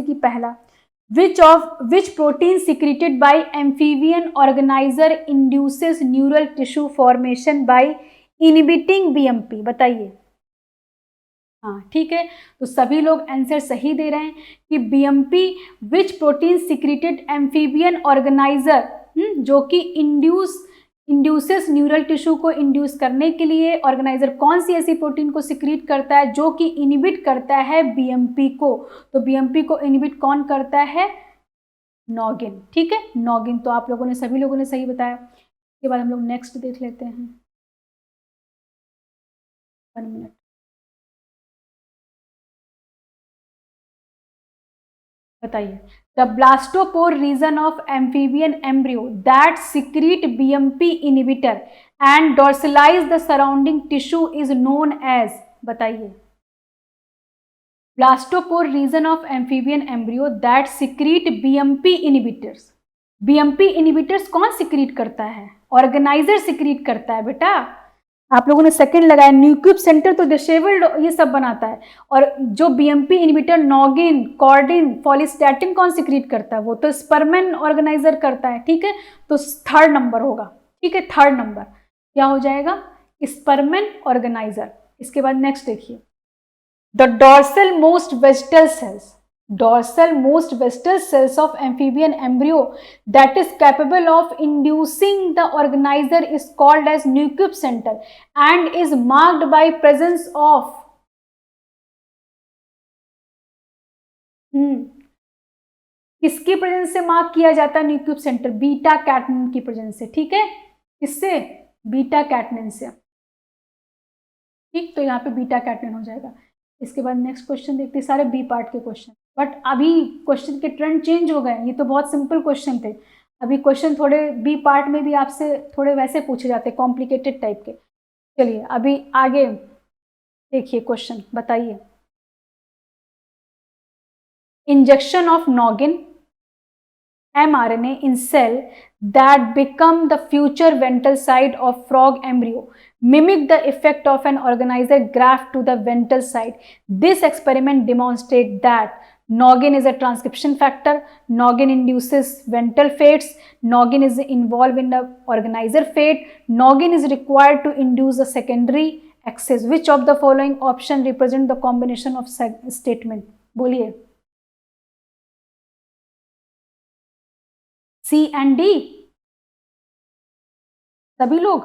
कि पहला, which protein secreted by amphibian organizer induces neural tissue formation by inhibiting BMP? बताइए। हाँ ठीक है, तो सभी लोग आंसर सही दे रहे हैं कि BMP विच प्रोटीन सिक्रेटेड एम्फीबियन ऑर्गेनाइजर, जो कि इंड्यूसेस न्यूरल टिश्यू को इंड्यूस करने के लिए ऑर्गेनाइजर कौन सी ऐसी प्रोटीन को सिक्रीट करता है जो कि इनहिबिट करता है BMP को। तो BMP को इनहिबिट कौन करता है? नॉगिन। ठीक है, नॉगिन। तो आप लोगों ने, सभी लोगों ने सही बताया। इसके बाद हम लोग नेक्स्ट देख लेते हैं। 1 मिनट। बताइए, the blastopore region of amphibian embryo that secrete BMP inhibitor and dorsalize the surrounding tissue is known as. बताइए, blastopore region of amphibian embryo that secrete BMP inhibitors. BMP inhibitors कौन secrete करता है? Organiser secrete करता है बेटा। आप लोगों ने सेकंड लगाया। न्यूक्लिप सेंटर तो डिसेबल्ड ये सब बनाता है, और जो BMP इनहिबिटर नॉगिन, कॉर्डिन, फॉलिस्टैटिन कौन सिक्रीट करता है? वो तो स्पर्मेन ऑर्गेनाइजर करता है। ठीक है, तो थर्ड नंबर होगा। ठीक है, थर्ड नंबर क्या हो जाएगा? Spemann organizer. इसके बाद नेक्स्ट देखिए, the dorsal most vestigial cells, dorsal most vestigial cells of amphibian embryo that is capable of inducing the organizer is called as nucleus center and is marked by presence of किसकी presence से mark किया जाता है nucleus centre? Beta catenin की presence से। ठीक है, किससे? बीटा कैटनिन से। ठीक, तो यहाँ पे बीटा कैटनिन हो जाएगा। इसके बाद नेक्स्ट क्वेश्चन देखते हैं, सारे बी पार्ट के क्वेश्चन, बट अभी क्वेश्चन के ट्रेंड चेंज हो गए। ये तो बहुत सिंपल क्वेश्चन थे, अभी क्वेश्चन थोड़े बी पार्ट में भी आपसे थोड़े वैसे पूछे जाते, कॉम्प्लिकेटेड टाइप के। चलिए अभी आगे देखिए क्वेश्चन, बताइए। Injection of noggin mRNA in cell that become the future ventral side of frog embryo mimic the effect of an organizer graft to the ventral side. This experiment demonstrates that noggin is a transcription factor, noggin induces ventral fates, noggin is involved in the organizer fate, noggin is required to induce a secondary axis. Which of the following option represent the combination of statement? बोलिए। C and D, सभी लोग।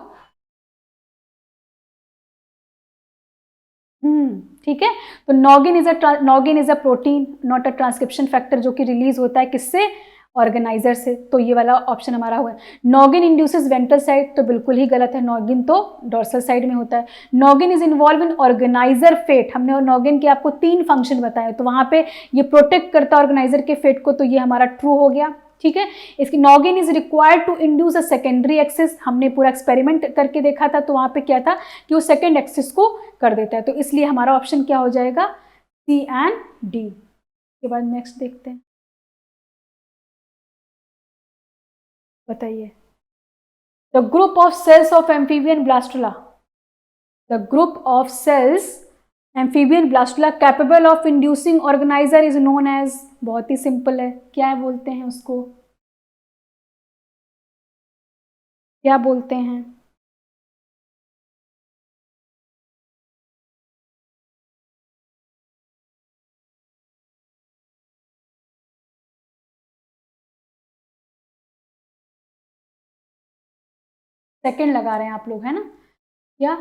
ठीक है, तो noggin is a protein not a transcription factor, जो कि release होता है किससे? ऑर्गेनाइजर से। तो ये वाला ऑप्शन हमारा हुआ है। नॉगिन इंड्यूसेस वेंट्रल साइड, तो बिल्कुल ही गलत है, नॉगिन तो डोर्सल साइड में होता है। Noggin is involve in organiser fate, हमने नॉगिन के आपको 3 फंक्शन बताए, तो वहां पे ये प्रोटेक्ट करता है ऑर्गेनाइजर के फेट को, तो ये हमारा ट्रू हो गया। ठीक है, इसकी noggin is required to induce a secondary axis, हमने पूरा एक्सपेरिमेंट करके देखा था, तो वहां पे क्या था कि वो सेकेंड एक्सिस को कर देता है, तो इसलिए हमारा ऑप्शन क्या हो जाएगा? C and D. के बाद नेक्स्ट देखते हैं, बताइए। The group of cells of amphibian blastula, the group of cells amphibian blastula capable of inducing organiser is known as. बहुत ही सिंपल है, क्या बोलते हैं उसको? क्या बोलते हैं? सेकंड लगा रहे हैं आप लोग, है ना? क्या?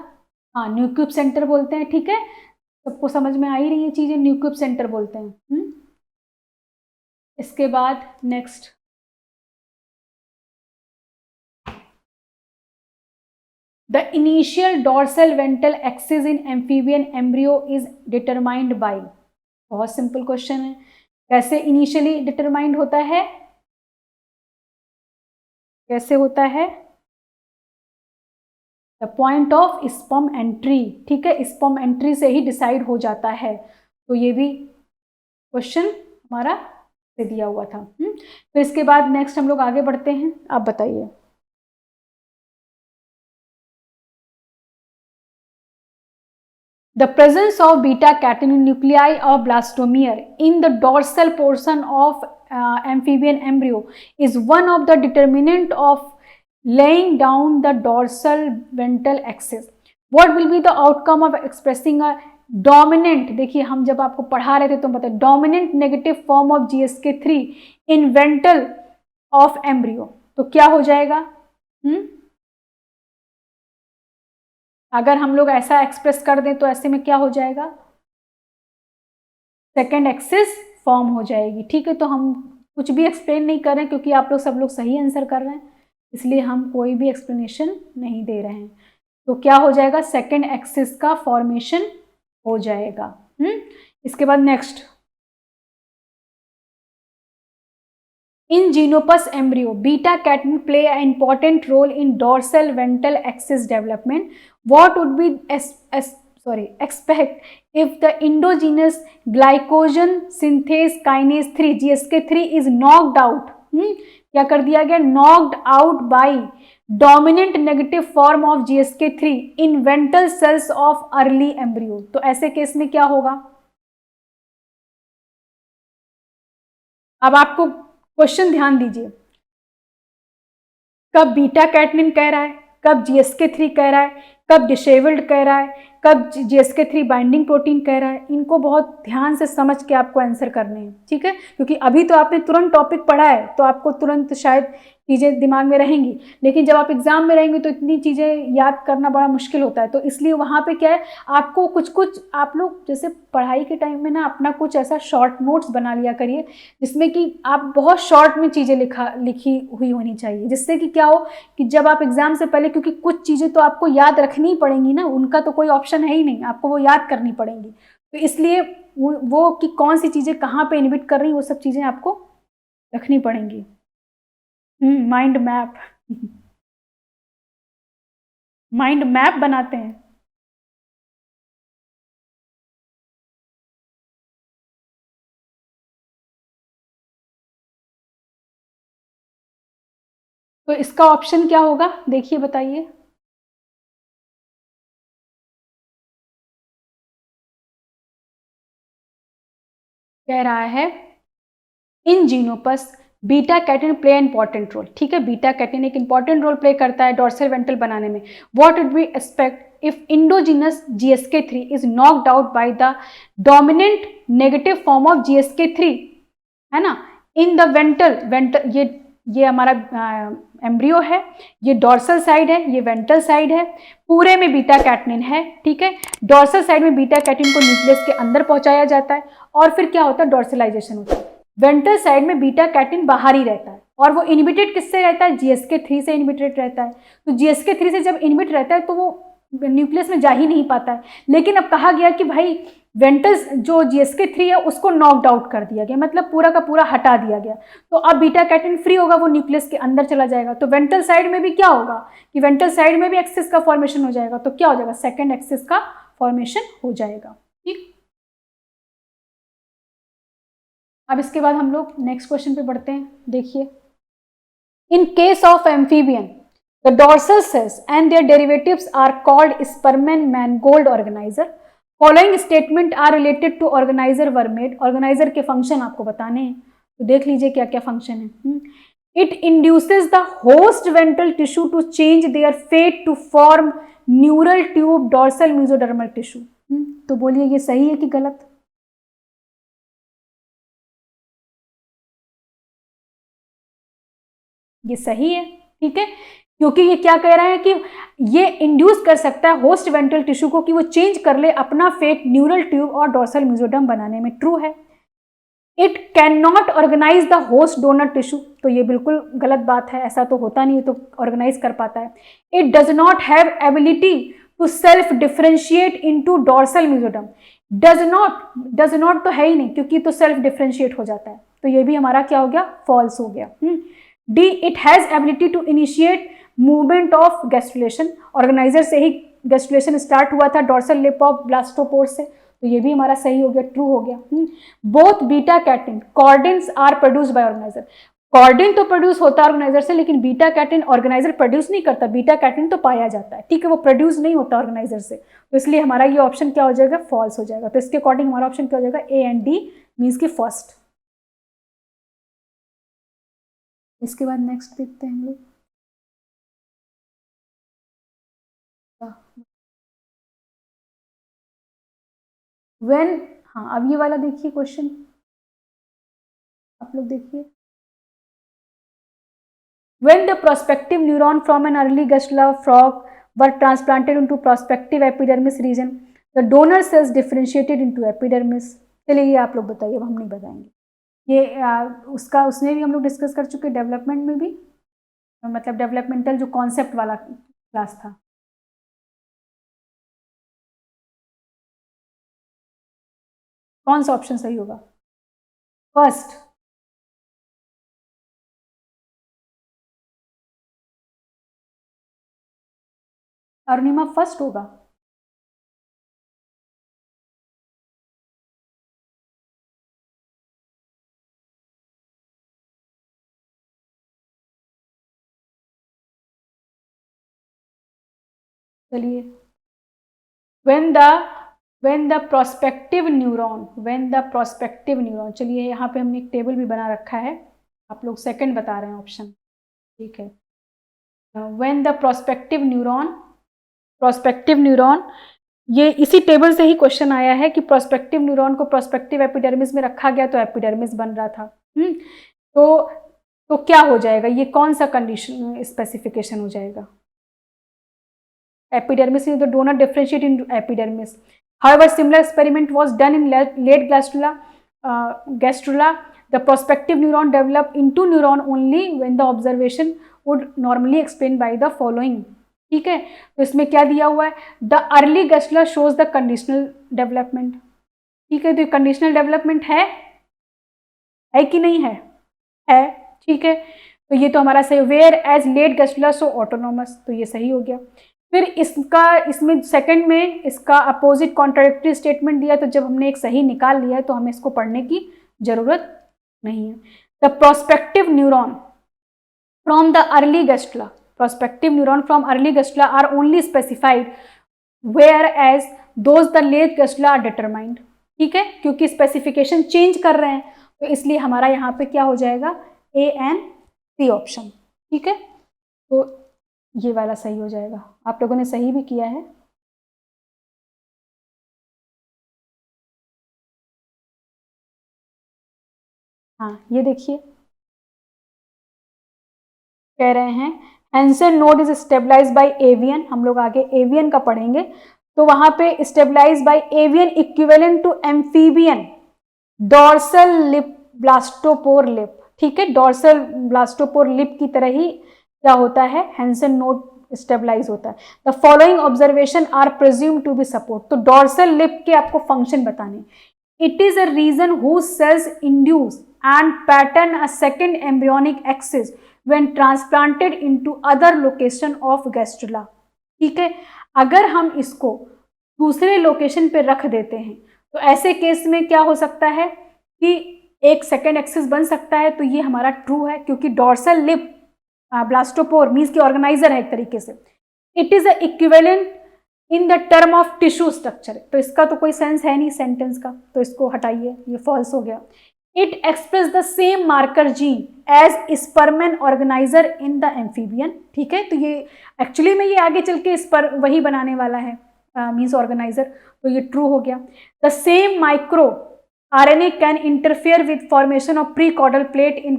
हाँ, न्यूक्लिप सेंटर बोलते हैं। ठीक है, सबको समझ में आ ही रही है चीजें, न्यूक्लिप सेंटर बोलते हैं। इसके बाद next, the initial dorsal ventral axis in amphibian embryo is determined by. बहुत सिंपल क्वेश्चन है, कैसे इनिशियली डिटरमाइंड होता है? कैसे होता है? The point of sperm entry. ठीक है, स्पर्म एंट्री से ही डिसाइड हो जाता है, तो ये भी क्वेश्चन हमारा से दिया हुआ था। फिर इसके बाद नेक्स्ट हम लोग आगे बढ़ते हैं, आप बताइए। The presence of beta catenin nuclei of blastomere in the dorsal portion of amphibian embryo is one of the determinant of laying down the dorsal ventral axis. What will be the outcome of expressing a dominant, देखिए हम जब आपको पढ़ा रहे थे तो बताए dominant negative form of GSK3 in ventral of embryo, तो क्या हो जाएगा? अगर हम लोग ऐसा एक्सप्रेस कर दें तो ऐसे में क्या हो जाएगा? सेकेंड एक्सिस फॉर्म हो जाएगी। ठीक है, तो हम कुछ भी एक्सप्लेन नहीं कर रहे हैं क्योंकि आप लोग सब लोग सही आंसर कर रहे हैं, इसलिए हम कोई भी एक्सप्लेनेशन नहीं दे रहे हैं। तो क्या हो जाएगा? सेकेंड एक्सिस का फॉर्मेशन हो जाएगा। इसके बाद next, in Xenopus embryo, beta catenin play an important role in dorsal ventral axis development. What would be expect if the endogenous glycogen synthase kinase 3 GSK3 is knocked out? क्या कर दिया गया? Knocked out by dominant negative form of GSK3 in ventral cells of early embryo. तो ऐसे case में क्या होगा? अब आपको क्वेश्चन ध्यान दीजिए, कब बीटा कैटनिन कह रहा है, कब GSK3 कह रहा है, कब डिसेबल्ड कह रहा है, कब GSK3 बाइंडिंग प्रोटीन कह रहा है, इनको बहुत ध्यान से समझ के आपको आंसर करने हैं। ठीक है, क्योंकि अभी तो आपने तुरंत टॉपिक पढ़ा है तो आपको तुरंत शायद चीज़ें दिमाग में रहेंगी, लेकिन जब आप एग्जाम में रहेंगे तो इतनी चीज़ें याद करना बड़ा मुश्किल होता है। तो इसलिए वहाँ पे क्या है, आपको कुछ आप लोग जैसे पढ़ाई के टाइम में ना अपना कुछ ऐसा शॉर्ट नोट्स बना लिया करिए जिसमें कि आप बहुत शॉर्ट में चीज़ें लिखी हुई होनी चाहिए, जिससे कि क्या हो कि जब आप एग्जाम से पहले, क्योंकि कुछ चीज़ें तो आपको याद रखनी ही पड़ेंगी ना, उनका तो कोई ऑप्शन है ही नहीं, आपको वो याद करनी पड़ेंगी। तो इसलिए वो कि कौन सी चीज़ें कहाँ पे इनहिबिट कर रही, वो सब चीज़ें आपको रखनी पड़ेंगी। माइंड मैप माइंड मैप बनाते हैं। तो इसका ऑप्शन क्या होगा, देखिए बताइए। कह रहा है in Xenopus beta catenin play important role. ठीक है, बीटा कैटिन एक इंपॉर्टेंट रोल प्ले करता है डोर्सल वेंट्रल बनाने में। What would be expect if indigenous GSK3 is knocked out by the dominant negative form of GSK3, है ना, इन द वेंट्रल। ये हमारा एम्ब्रियो है, ये डोर्सल साइड है, ये वेंट्रल साइड है, पूरे में बीटा कैटनिन है। ठीक है, डोर्सल साइड में बीटा कैटनिन को न्यूक्लियस के अंदर पहुंचाया जाता है और फिर क्या होता है, डोर्सलाइजेशन होता है। वेंट्रल साइड में बीटा कैटनिन बाहर ही रहता है और वो इनहिबिटेड किससे रहता है? GSK3 से इनहिबिटेड रहता है। तो GSK3 से जब इनहिबिट रहता है तो वो न्यूक्लियस में जा ही नहीं पाता है। लेकिन अब कहा गया कि भाई वेंट्रल जो GSK3 है उसको नॉकड आउट कर दिया गया, मतलब पूरा का पूरा हटा दिया गया। तो अब बीटा कैटनिन फ्री होगा, वो न्यूक्लियस के अंदर चला जाएगा। तो वेंट्रल साइड में भी क्या होगा कि वेंट्रल साइड में भी एक्सिस का फॉर्मेशन हो जाएगा। तो क्या हो जाएगा? सेकेंड एक्सिस का फॉर्मेशन हो जाएगा। ठीक, अब इसके बाद हम लोग नेक्स्ट क्वेश्चन पे बढ़ते हैं। देखिए, in case of amphibian the dorsal cells and their derivatives are called Spemann Mangold organizer. Following statement are related to organizer were made. Organizer के फंक्शन आपको बताने हैं, तो देख लीजिए क्या क्या फंक्शन है। It induces the host ventral tissue to change their fate to form neural tube dorsal mesodermal tissue. तो बोलिए ये सही है कि गलत? ये सही है। ठीक है, क्योंकि ये क्या कह रहा है कि ये इंड्यूस कर सकता है होस्ट वेंट्रल टिश्यू को कि वो चेंज कर ले अपना फेट न्यूरल ट्यूब और डोर्सल मेसोडर्म बनाने में। ट्रू है। It can not organise the host donor tissue, तो ये बिल्कुल गलत बात है, ऐसा तो होता नहीं है, तो ऑर्गेनाइज कर पाता है। It does not have ability to self differentiate into dorsal mesoderm. Does not तो है ही नहीं, क्योंकि तो सेल्फ डिफरेंशिएट हो जाता है, तो ये भी हमारा क्या हो गया? फॉल्स हो गया। D, it has ability to initiate movement of gastrulation. Organiser से ही गैस्ट्रुलेशन स्टार्ट हुआ था डोर्सल लिप ऑफ ब्लास्टोपोर से, तो ये भी हमारा सही हो गया, ट्रू हो गया। Both beta catenin chordins are produced by organizer. Chordin तो प्रोड्यूस होता है ऑर्गेनाइजर से, लेकिन बीटा कैटिन ऑर्गेनाइजर प्रोड्यूस नहीं करता, बीटा कैटिन तो पाया जाता है, ठीक है, वो प्रोड्यूस नहीं होता ऑर्गेनाइजर से, तो इसलिए हमारा ये ऑप्शन क्या हो जाएगा, फॉल्स हो जाएगा। तो इसके अकॉर्डिंग हमारा ऑप्शन क्या हो जाएगा, ए एंड डी मीन्स की फर्स्ट। इसके बाद नेक्स्ट देखते हैं हम लोग, व्हेन, हाँ अब ये वाला देखिए क्वेश्चन, आप लोग देखिए, when the prospective neuron from an early Gestler frog were transplanted into prospective epidermis region, the donor cells differentiated into epidermis। चलिए ये आप लोग बताइए, अब हम नहीं बताएंगे ये, उसका उसमें भी हम लोग डिस्कस कर चुके, डेवलपमेंट में भी, मतलब डेवलपमेंटल जो कॉन्सेप्ट वाला क्लास था। कौन सा ऑप्शन सही होगा, फर्स्ट, अरुणिमा फर्स्ट होगा। चलिए, when the prospective neuron, चलिए यहाँ पे हमने एक टेबल भी बना रखा है, आप लोग सेकंड बता रहे हैं ऑप्शन, ठीक है। when the prospective neuron, ये इसी टेबल से ही क्वेश्चन आया है कि प्रोस्पेक्टिव न्यूरॉन को प्रोस्पेक्टिव एपिडर्मिस में रखा गया तो एपिडर्मिस बन रहा था। तो क्या हो जाएगा, ये कौन सा कंडीशन स्पेसिफिकेशन हो जाएगा, epidermis is the donor differentiate into epidermis. However, similar experiment was done in late gastrula. The prospective neuron develop into neuron only when the observation would normally explain by the following। ठीक है, तो इसमें क्या दिया हुआ है, the early gastrula shows the conditional development. ठीक है, तो कंडीशनल डेवलपमेंट है कि नहीं है, ठीक है, तो ये तो हमारा सही। Whereas late gastrula so autonomous, तो ये सही हो गया। फिर इसमें सेकंड में इसका अपोजिट कॉन्ट्राडिक्टरी स्टेटमेंट दिया, तो जब हमने एक सही निकाल लिया है तो हमें इसको पढ़ने की जरूरत नहीं है। The prospective neuron from the early gastrula, prospective neuron from early gastrula are only specified whereas those the late gastrula are determined. ठीक है, क्योंकि स्पेसिफिकेशन चेंज कर रहे हैं, तो इसलिए हमारा यहाँ पे क्या हो जाएगा, ए एंड सी ऑप्शन। ठीक है, तो ये वाला सही हो जाएगा, आप लोगों ने सही भी किया है। हाँ ये देखिए, कह रहे हैं Hensen node is stabilise by avian, हम लोग आगे एवियन का पढ़ेंगे, तो वहां पे stabilise by avian equivalent to amphibian dorsal lip blastopore lip. ठीक है, डॉर्सल ब्लास्टोपोर लिप की तरह ही क्या होता है, हैंसन नोड स्टेबलाइज होता है। The following observation are presume to be support, तो डॉर्सल लिप के आपको फंक्शन बताने। It is a region whose cells induce and pattern a second embryonic axis when transplanted into other location of gastrula। ठीक है, अगर हम इसको दूसरे लोकेशन पे रख देते हैं तो ऐसे केस में क्या हो सकता है कि एक सेकेंड एक्सिस बन सकता है, तो ये हमारा ट्रू है, क्योंकि डॉर्सल लिप ब्लास्टोपोर मीन्स की ऑर्गेनाइजर है एक तरीके से। It is a equivalent in the term of tissue structure, तो इसका तो कोई सेंस है नहीं सेंटेंस का, तो इसको हटाइए, ये फॉल्स हो गया। It express the same marker gene as Spemann organizer in the amphibian. ठीक है, तो ये एक्चुअली में ये आगे चल के इस पर वही बनाने वाला है, मीन्स ऑर्गेनाइजर, तो ये ट्रू हो गया। The same micro RNA can interfere with formation of pre caudal plate in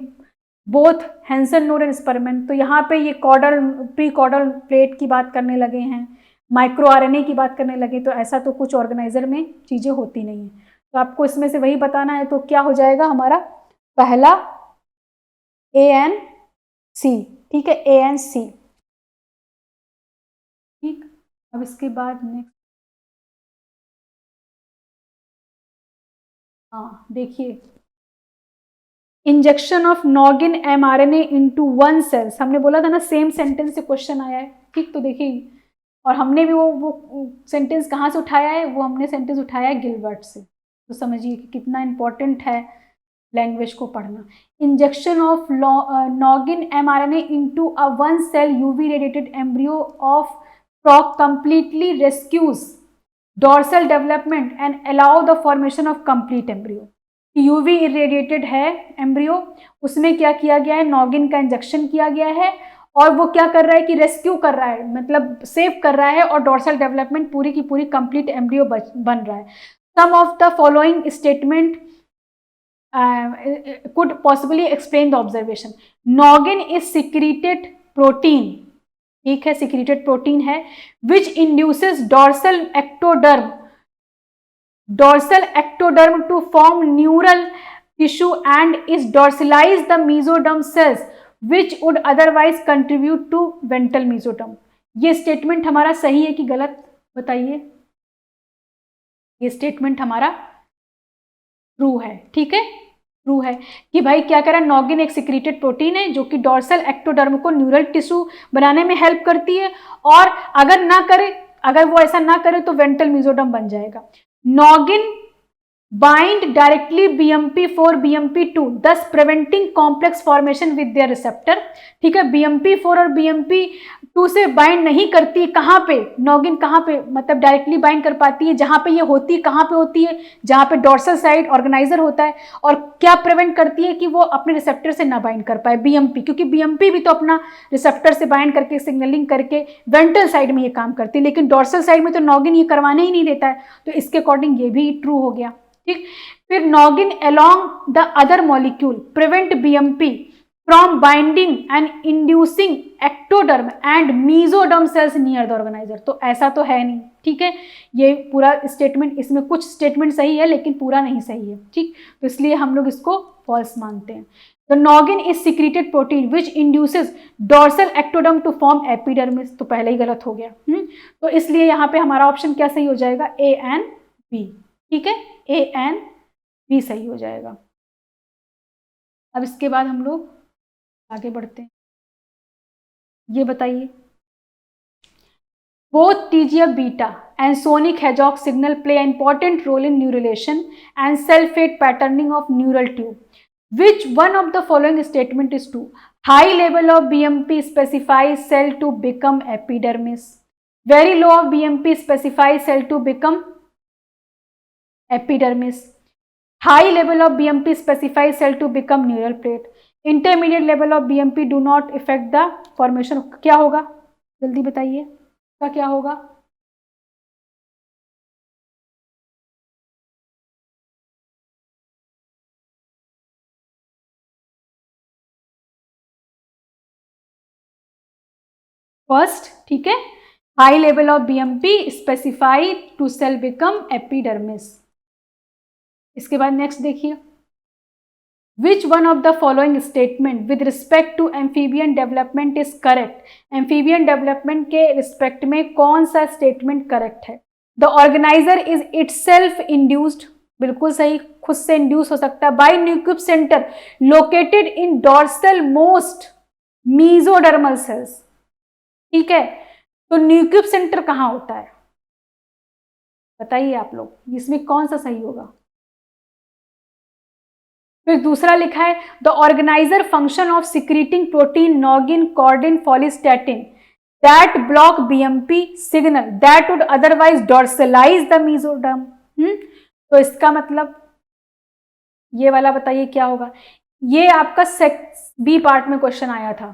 both Hensen node and Spemann, तो यहाँ पे ये कॉडल प्री कॉडल प्लेट की बात करने लगे हैं, माइक्रो RNA की बात करने लगे, तो ऐसा तो कुछ ऑर्गेनाइजर में चीजें होती नहीं है, तो आपको इसमें से वही बताना है। तो क्या हो जाएगा हमारा पहला ए एंड सी। ठीक है, ए एंड सी। ठीक, अब इसके बाद नेक्स्ट, हाँ देखिए, injection of noggin mRNA into one cells, हमने बोला था ना सेम सेंटेंस से क्वेश्चन आया है। ठीक, तो देखिए, और हमने भी वो सेंटेंस कहाँ से उठाया है, वो हमने सेंटेंस उठाया है गिलबर्ट से, तो समझिए कि कितना इंपॉर्टेंट है लैंग्वेज को पढ़ना। Injection of noggin mRNA into a one cell UV radiated embryo of frog completely rescues dorsal development and allow the formation of complete embryo। UV irradiated है एम्ब्रियो, उसमें क्या किया गया है, नॉगिन का इंजेक्शन किया गया है और वो क्या कर रहा है कि रेस्क्यू कर रहा है, मतलब सेव कर रहा है और डॉर्सल डेवलपमेंट पूरी की पूरी कंप्लीट एम्ब्रियो बन रहा है। Some of the following statement could possibly explain the observation। Noggin is secreted protein, ठीक है, सिक्रीटेड प्रोटीन है, which induces dorsal ectoderm to form neural tissue and is dorsalize the mesoderm cells which would otherwise contribute to ventral mesoderm। ये statement हमारा सही है कि गलत, बताइए। ये स्टेटमेंट हमारा ट्रू है, ठीक है, ट्रू है कि भाई क्या कह रहा है, नॉगिन एक सिक्रीटेड प्रोटीन है जो कि डॉर्सल एक्टोडर्म को न्यूरल टिश्यू बनाने में हेल्प करती है और अगर वो ऐसा ना करे तो वेंट्रल मेसोडर्म बन जाएगा। Noggin bind directly BMP4 BMP2 thus preventing complex formation with their receptor। ठीक है, BMP4 और BMP2 से बाइंड नहीं करती, कहाँ पे नॉगिन, कहाँ पे मतलब डायरेक्टली बाइंड कर पाती है, जहाँ पे ये होती है, कहाँ पे होती है, जहाँ पे डॉर्सल साइड ऑर्गेनाइजर होता है। और क्या प्रिवेंट करती है कि वो अपने रिसेप्टर से ना बाइंड कर पाए BMP, क्योंकि BMP भी तो अपना रिसेप्टर से बाइंड करके सिग्नलिंग करके वेंट्रल साइड में ये काम करती है, लेकिन डॉर्सल साइड में तो नॉगिन ये करवाने ही नहीं देता है, तो इसके अकॉर्डिंग ये भी ट्रू हो गया, ठीक। फिर noggin along the other molecule prevent BMP from binding and inducing ectoderm and mesoderm cells near the organiser. तो ऐसा तो है नहीं, ठीक है, ये पूरा स्टेटमेंट, इसमें कुछ स्टेटमेंट सही है लेकिन पूरा नहीं सही है, ठीक, तो इसलिए हम लोग इसको फॉल्स मानते हैं। The noggin is secreted protein which induces dorsal ectoderm to form epidermis. तो पहले ही गलत हो गया, तो इसलिए यहाँ पे हमारा ऑप्शन क्या सही हो जाएगा, A एंड B, ठीक है, A एंड B सही हो जाएगा। अब इसके बाद हम लोग आगे बढ़ते हैं। ये बताइए, both TGF-beta and sonic hedgehog signal play an important role in neurulation and cell fate patterning of neural tube. Which one of the following statement is true? High level of BMP specifies cell to become epidermis. Very low of BMP specifies cell to become epidermis. High level of BMP specifies cell to become neural plate. Intermediate level of BMP do not affect the formation। क्या होगा, जल्दी बताइए, क्या होगा? First, ठीक है, high level of BMP specify to cell become epidermis. इसके बाद नेक्स्ट देखिए, Which one of the following statement with respect to amphibian development is correct? Amphibian development के respect में कौन सा statement correct है? The organizer is itself induced, बिल्कुल सही, खुद से induce हो सकता है, by nucleus center located in dorsal most mesodermal cells। ठीक है, तो न्यूक्लियस सेंटर कहाँ होता है, बताइए आप लोग, इसमें कौन सा सही होगा? फिर दूसरा लिखा है, the organizer function of secreting protein noggin chordin follistatin that block BMP signal that would otherwise dorsalize the mesoderm. तो इसका मतलब ये वाला बताइए क्या होगा? ये आपका B पार्ट में क्वेश्चन आया था,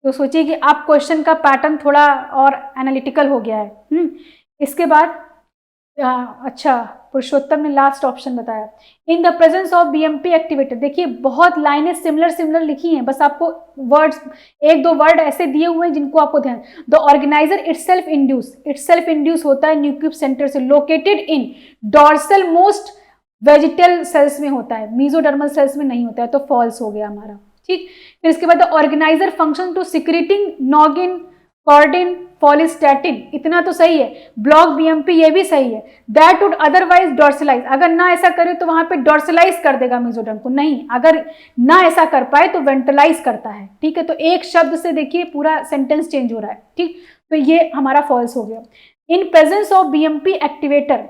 तो सोचिए कि आप क्वेश्चन का पैटर्न थोड़ा और एनालिटिकल हो गया है। इसके बाद अच्छा, पुरुषोत्तम ने लास्ट ऑप्शन बताया, in the presence of BMP activator. देखिए बहुत लाइनें सिमिलर लिखी हैं, बस आपको वर्ड्स, एक दो वर्ड ऐसे दिए हुए हैं जिनको आपको ध्यान। द ऑर्गेनाइजर इटसेल्फ इंड्यूस होता है न्यूक्लियस सेंटर से, located in dorsal most vegetal cells में होता है, मीजोडर्मल सेल्स में नहीं होता है, तो फॉल्स हो गया हमारा, ठीक। फिर इसके बाद organizer function to secreting noggin chordin follistatin, इतना तो सही है, ब्लॉक BMP ये भी सही है, दैट वुड अदरवाइज डॉर्सलाइज, अगर ना ऐसा करे तो वहां पे डॉर्सलाइज कर देगा मेसोडर्म को, नहीं, अगर ना ऐसा कर पाए तो वेंट्रलाइज करता है, ठीक है। तो एक शब्द से देखिए पूरा सेंटेंस चेंज हो रहा है, ठीक, तो ये हमारा फॉल्स हो गया। In presence of BMP activator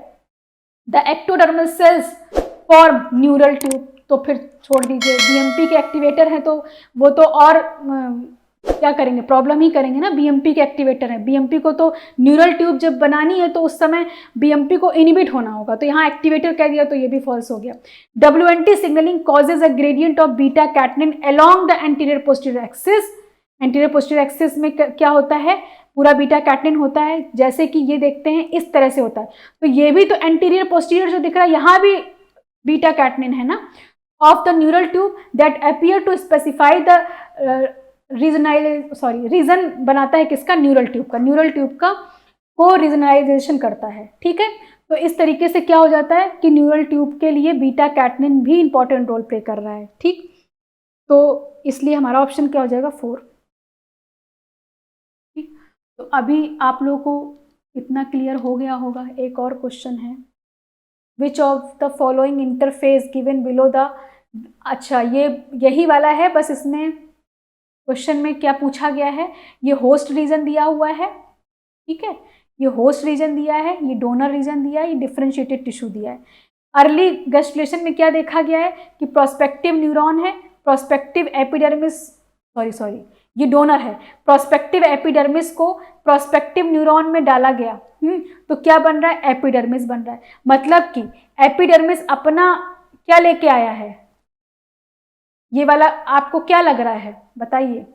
the ectodermal cells form neural tube, तो फिर छोड़ दीजिए। बीएमपी के एक्टिवेटर हैं तो वो तो और क्या करेंगे, प्रॉब्लम ही करेंगे ना। बीएमपी के एक्टिवेटर हैं, बीएमपी को तो न्यूरल ट्यूब जब बनानी है तो उस समय बीएमपी को इनिबिट होना होगा, तो यहाँ एक्टिवेटर कह दिया तो ये भी फॉल्स हो गया। WNT signalling causes a gradient of beta catenin along the anterior posterior axis. Anterior posterior axis में क्या होता है, पूरा बीटा कैटनिन होता है, जैसे कि ये देखते हैं इस तरह से होता है। तो ये भी तो एंटीरियर पोस्टीरियर जो दिख रहा है यहाँ भी बीटा कैटनिन है ना, of the neural tube that appear to specify the region बनाता है किसका, न्यूरल ट्यूब का। न्यूरल ट्यूब का को रीजनलाइजेशन करता है, ठीक है। तो इस तरीके से क्या हो जाता है कि न्यूरल ट्यूब के लिए बीटा कैटनिन भी इंपॉर्टेंट रोल प्ले कर रहा है, ठीक। तो इसलिए हमारा ऑप्शन क्या हो जाएगा, 4, ठीक। तो अभी आप लोगों को इतना क्लियर हो गया होगा। एक और क्वेश्चन है, which of the following interface given below the, अच्छा ये यही वाला है, बस इसमें क्वेश्चन में क्या पूछा गया है, ये होस्ट रीजन दिया हुआ है, ठीक है, ये होस्ट रीजन दिया है, ये डोनर रीजन दिया है, ये डिफरेंशिएटेड टिश्यू दिया है। अर्ली गस्टुलेशन में क्या देखा गया है कि प्रोस्पेक्टिव न्यूरॉन है, प्रोस्पेक्टिव एपिडर्मिस, सॉरी ये डोनर है, प्रोस्पेक्टिव एपिडर्मिस को प्रोस्पेक्टिव न्यूरॉन में डाला गया, तो क्या बन रहा है, एपिडर्मिस बन रहा है। मतलब कि एपिडर्मिस अपना क्या लेके आया है, ये वाला आपको क्या लग रहा है बताइए।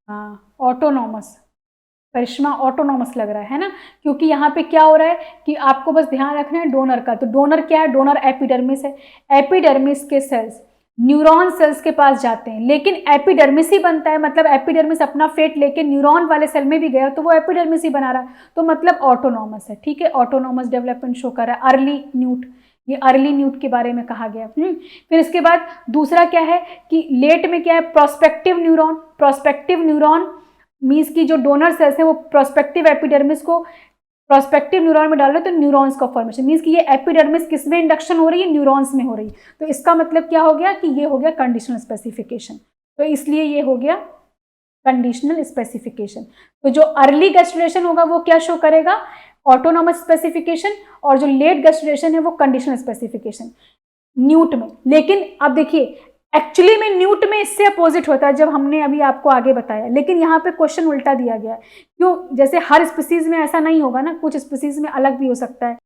हाँ, ऑटोनॉमस, करिश्मा ऑटोनॉमस लग रहा है ना, क्योंकि यहाँ पे क्या हो रहा है कि आपको बस ध्यान रखना है डोनर का। तो डोनर क्या है, डोनर एपिडर्मिस है। एपिडर्मिस के सेल्स न्यूरॉन सेल्स के पास जाते हैं, लेकिन एपिडर्मिस ही बनता है, मतलब एपिडर्मिस अपना फेट लेके न्यूरॉन वाले सेल में भी गया तो वो एपिडर्मिस ही बना रहा है, तो मतलब ऑटोनॉमस है, ठीक है। ऑटोनॉमस डेवलपमेंट शो कर रहा है। अर्ली न्यूट, ये अर्ली न्यूट के बारे में कहा गया। फिर इसके बाद दूसरा क्या है कि लेट में क्या है, prospective neuron. Prospective neuron means की जो डोनर सेल्स है वो प्रोस्पेक्टिव एपिडर्मिस को प्रोस्पेक्टिव न्यूरॉन में डाल रहे, तो न्यूरॉन्स का फॉर्मेशन, मीन्स कि ये एपिडर्मिस किस में इंडक्शन हो रही है, न्यूरॉन्स में हो रही है। तो इसका मतलब क्या हो गया कि ये हो गया कंडीशनल स्पेसिफिकेशन, तो इसलिए ये हो गया कंडीशनल स्पेसिफिकेशन। तो जो अर्ली गस्टुलेशन होगा वो क्या शो करेगा, ऑटोनॉमस स्पेसिफिकेशन, और जो लेट गस्टुलेशन है वो कंडीशनल स्पेसिफिकेशन न्यूट में। लेकिन अब देखिए एक्चुअली में न्यूट में इससे अपोजिट होता है, जब हमने अभी आपको आगे बताया, लेकिन यहाँ पे क्वेश्चन उल्टा दिया गया है। क्यों, जैसे हर स्पीसीज में ऐसा नहीं होगा ना, कुछ स्पीसीज में अलग भी हो सकता है।